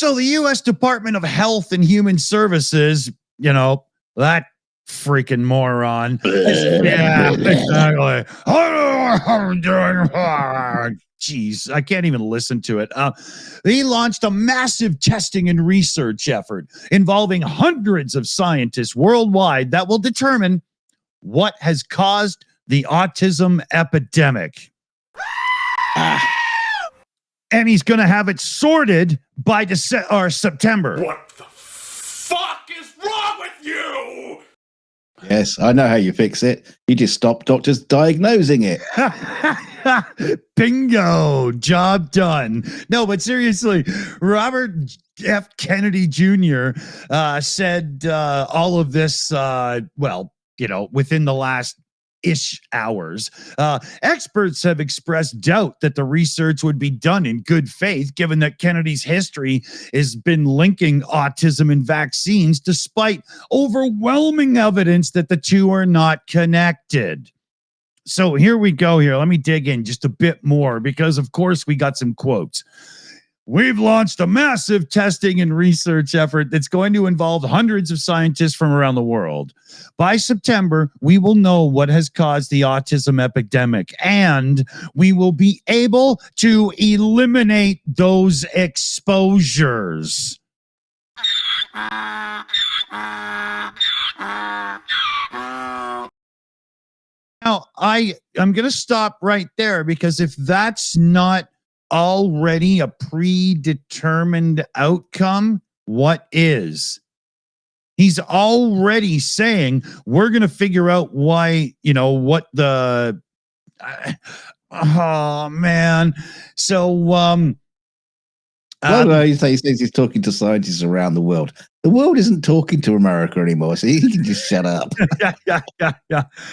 So the U.S. Department of Health and Human Services, that freaking moron. Yeah, exactly. Jeez, I can't even listen to it. He launched a massive testing and research effort involving hundreds of scientists worldwide that will determine what has caused the autism epidemic. And he's going to have it sorted by September. What the fuck is wrong with you? Yes, I know how you fix it. You just stop doctors diagnosing it. Bingo, job done. No, but seriously, Robert F. Kennedy Jr. Said all of this, within the last hours. Experts have expressed doubt that the research would be done in good faith, given that Kennedy's history has been linking autism and vaccines, despite overwhelming evidence that the two are not connected. So here we go here. Let me dig in just a bit more because, of course, we got some quotes. We've launched a massive testing and research effort that's going to involve hundreds of scientists from around the world. By September, we will know what has caused the autism epidemic, and we will be able to eliminate those exposures. Now, I'm going to stop right there because if that's not already a predetermined outcome, what is? He's already saying we're going to figure out why, what the oh man. So he says he's talking to scientists around the world. The world isn't talking to America anymore, so he can just shut up. Yeah.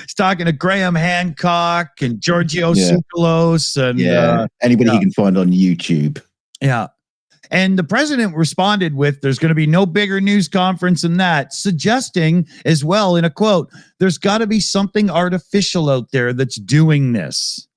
He's talking to Graham Hancock and Giorgio Tsoukalos and anybody he can find on YouTube. Yeah. And the president responded with, there's going to be no bigger news conference than that, suggesting as well in a quote, there's got to be something artificial out there that's doing this.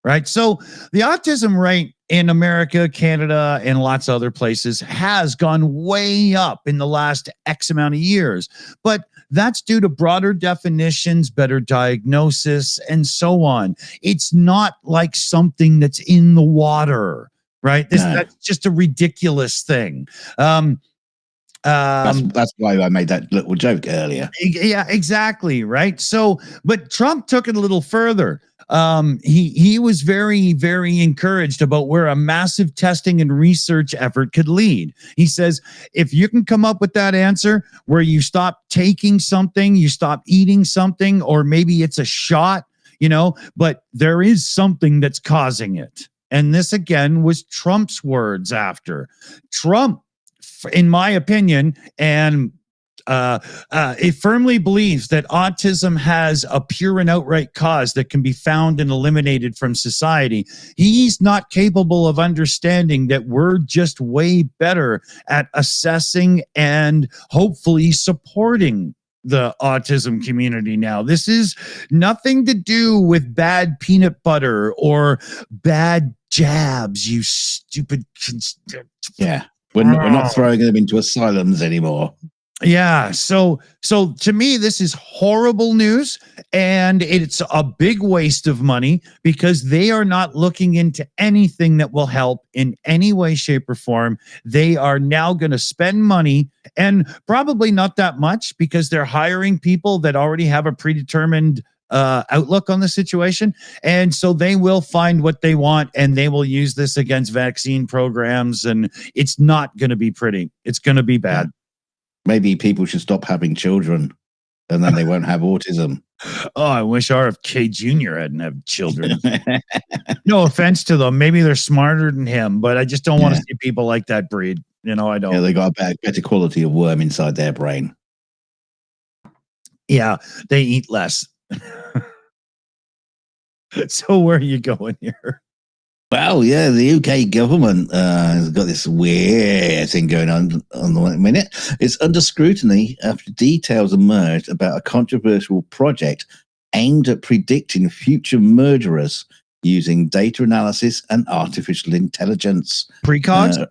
Right. So the autism rate in America, Canada, and lots of other places has gone way up in the last X amount of years. But that's due to broader definitions, better diagnosis, and so on. It's not like something that's in the water, right? That's just a ridiculous thing. That's why I made that little joke earlier. Yeah, exactly. Right. So, but Trump took it a little further. He was very, very encouraged about where a massive testing and research effort could lead. He says, if you can come up with that answer where you stop taking something, you stop eating something, or maybe it's a shot, but there is something that's causing it. And this again was Trump's words after. Trump, in my opinion, and it firmly believes that autism has a pure and outright cause that can be found and eliminated from society. He's not capable of understanding that we're just way better at assessing and hopefully supporting the autism community now. This is nothing to do with bad peanut butter or bad jabs, you stupid. Yeah. We're not throwing them into asylums anymore. Yeah. So to me, this is horrible news, and it's a big waste of money because they are not looking into anything that will help in any way, shape, or form. They are now going to spend money, and probably not that much because they're hiring people that already have a predetermined outlook on the situation. And so they will find what they want, and they will use this against vaccine programs, and it's not going to be pretty. It's going to be bad. Maybe people should stop having children and then they won't have autism. Oh, I wish RFK Jr. hadn't have children. No offense to them. Maybe they're smarter than him, but I just don't want to see people like that breed. I don't. Yeah, they got a better quality of worm inside their brain. Yeah, they eat less. So where are you going here? Well, yeah, the UK government has got this weird thing going on the minute. It's under scrutiny after details emerged about a controversial project aimed at predicting future murderers using data analysis and artificial intelligence. Precogs?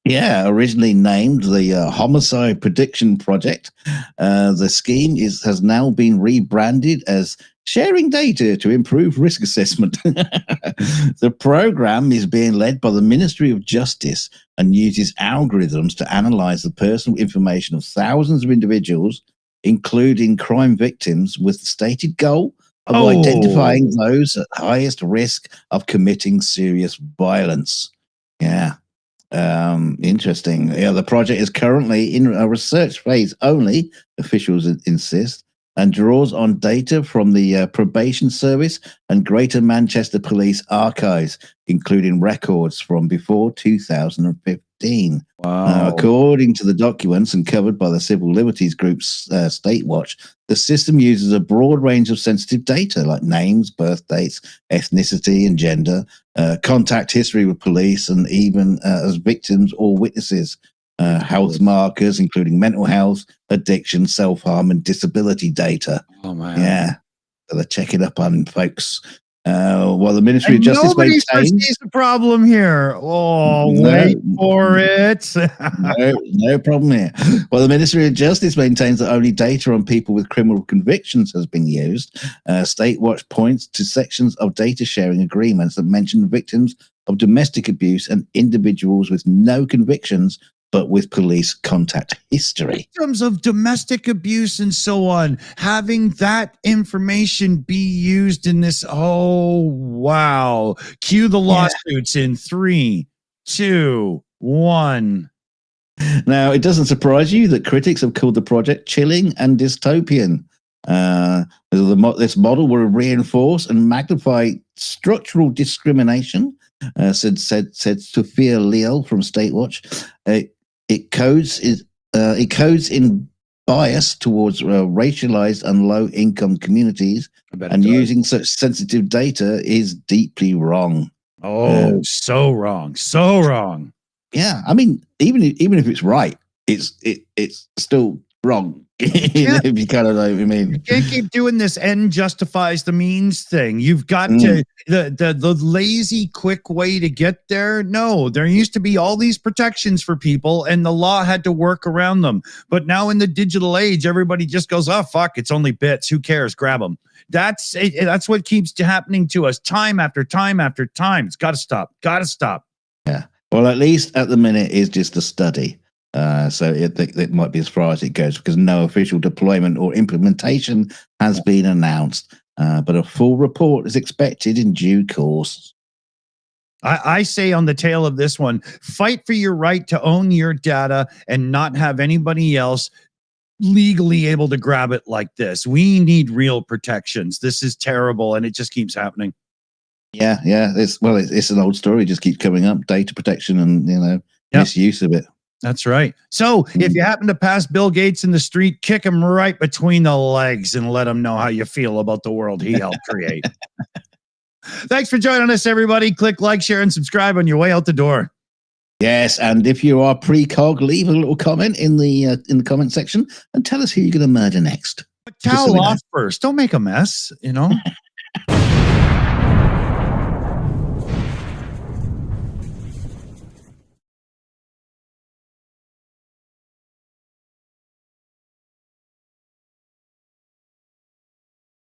Yeah, originally named the Homicide Prediction Project, the scheme has now been rebranded as Sharing Data to Improve Risk Assessment. The program is being led by the Ministry of Justice and uses algorithms to analyze the personal information of thousands of individuals, including crime victims, with the stated goal of identifying those at highest risk of committing serious violence. Yeah. Interesting. Yeah, the project is currently in a research phase only, officials insist, and draws on data from the probation service and Greater Manchester Police archives, including records from before 2015. Wow. According to the documents and covered by the civil liberties group's State Watch, the system uses a broad range of sensitive data like names, birth dates, ethnicity, and gender, contact history with police, and even as victims or witnesses, health markers, including mental health, addiction, self-harm, and disability data. Oh, man. Yeah. So they're checking up on folks. While the Ministry of Justice nobody maintains foresees the problem here. Oh, No. wait for it. no problem here. Well, the Ministry of Justice maintains that only data on people with criminal convictions has been used. State Watch points to sections of data sharing agreements that mention victims of domestic abuse and individuals with no convictions but with police contact history. Victims of domestic abuse and so on, having that information be used in this. Oh, wow. Cue the lawsuits in 3, 2, 1. Now, it doesn't surprise you that critics have called the project chilling and dystopian. This model will reinforce and magnify structural discrimination, said Sophia Leal from State Watch. It codes in bias towards racialized and low-income communities, and using such sensitive data is deeply wrong. Oh, so wrong, so wrong. Yeah, I mean, even if it's right, it's still wrong. If you kind of know what I mean. You can't keep doing this end justifies the means thing. You've got to the lazy quick way to get there. No, there used to be all these protections for people and the law had to work around them. But now in the digital age, everybody just goes, oh, fuck, it's only bits. Who cares? Grab them. That's what keeps happening to us time after time after time. It's got to stop. Got to stop. Yeah. Well, at least at the minute is just a study. So it might be as far as it goes because no official deployment or implementation has been announced. But a full report is expected in due course. I say on the tail of this one, fight for your right to own your data and not have anybody else legally able to grab it like this. We need real protections. This is terrible, and it just keeps happening. Yeah. It's an old story. It just keeps coming up. Data protection and misuse of it. That's right. So if you happen to pass Bill Gates in the street, kick him right between the legs and let him know how you feel about the world he helped create. Thanks for joining us, everybody. Click like, share, and subscribe on your way out the door. Yes, and if you are precog, leave a little comment in the comment section and tell us who you're going to murder next. But towel off first. Don't make a mess,